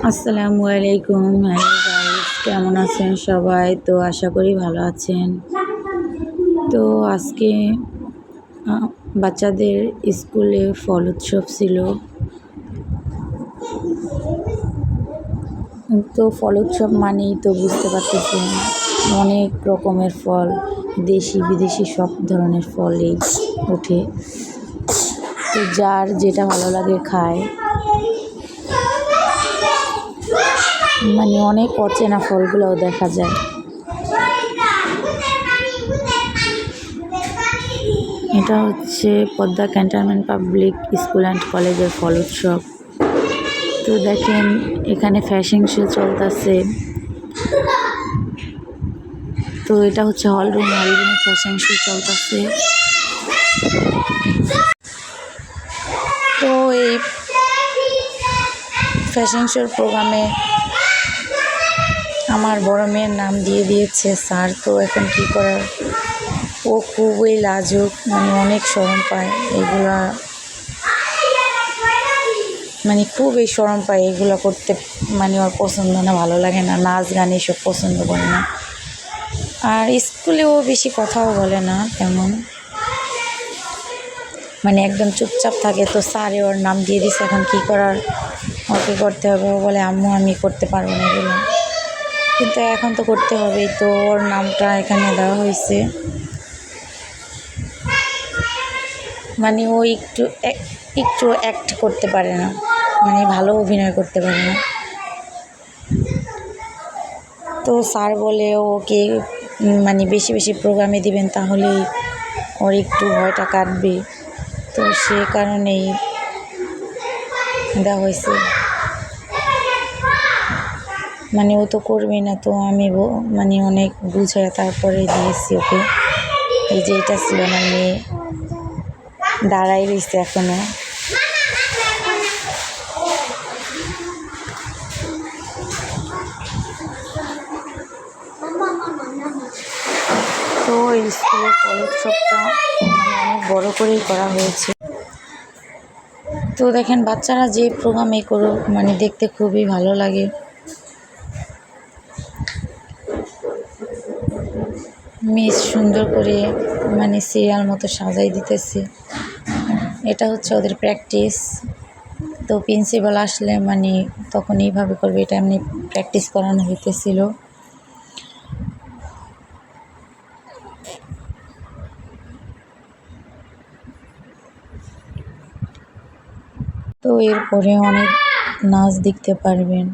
আসসালামু আলাইকুম। Hello guys, কেমন আছেন সবাই? তো আশা করি ভালো আছেন। তো আজকে বাচ্চাদের স্কুলে ফল উৎসব ছিল। তো ফল উৎসব মানেই তো বুঝতে পারতেছেন, অনেক রকমের ফল, দেশি বিদেশি সব ধরনের ফলই ওঠে। তো যার যেটা ভালো লাগে খায়। অনেক অচেনা ফলগুলোও দেখা যায়। এটা হচ্ছে Padma cantonment public school and কলেজের ফল উৎসব। তো দেখেন এখানে ফ্যাশন শো চলতেছে। তো এটা হচ্ছে হলরুমে ফ্যাশন শো চলতেছে। তো এই ফ্যাশন শোর প্রোগ্রামে আমার বড় মেয়ের নাম দিয়ে দিয়েছে স্যার। তো এখন কী করার, ও খুবই লাজুক, অনেক শরম পায় এগুলা, খুবই শরম পায় এগুলো করতে। ওর পছন্দ না, ভালো লাগে না, নাচ গান এসব পছন্দ করে না। আর স্কুলেও বেশি কথাও বলে না তেমন, একদম চুপচাপ থাকে। তো স্যারে ওর নাম দিয়ে দিছে, এখন কী করার, ওকে করতে হবে। ও বলে আম্মু আমি করতে পারবো না এগুলো, কিন্তু এখন তো করতে হবেই। তো ওর নামটা এখানে দেওয়া হয়েছে। ও একটু অ্যাক্ট করতে পারে না, ভালো অভিনয় করতে পারে না। তো স্যার বলে ওকে বেশি বেশি প্রোগ্রামে দিবেন, তাহলেই ওর একটু ভয়টা কাটবে। তো সে কারণেই দেওয়া হয়েছে। ও তো করবেই না। তো আমি অনেক বুঝায় তারপরে দিয়েছি ওকে। এই যে এটা ছিল, আমার মেয়ে দাঁড়াই রয়েছে এখনো। তো এই স্কুলের ফল উৎসবটা অনেক বড় করেই করা হয়েছে। তো দেখেন বাচ্চারা যে প্রোগ্রামে করুক, দেখতে খুবই ভালো লাগে। মিস সুন্দর করে সিরিয়াল মতো সাজাই দিতেছে। এটা হচ্ছে ওদের প্র্যাকটিস। তো প্রিন্সিপাল আসলে তখন এইভাবে করবে, এটা এমনি প্র্যাকটিস করানো হইতেছিল। তো এরপরে অনেক নাচ দেখতে পারবেন।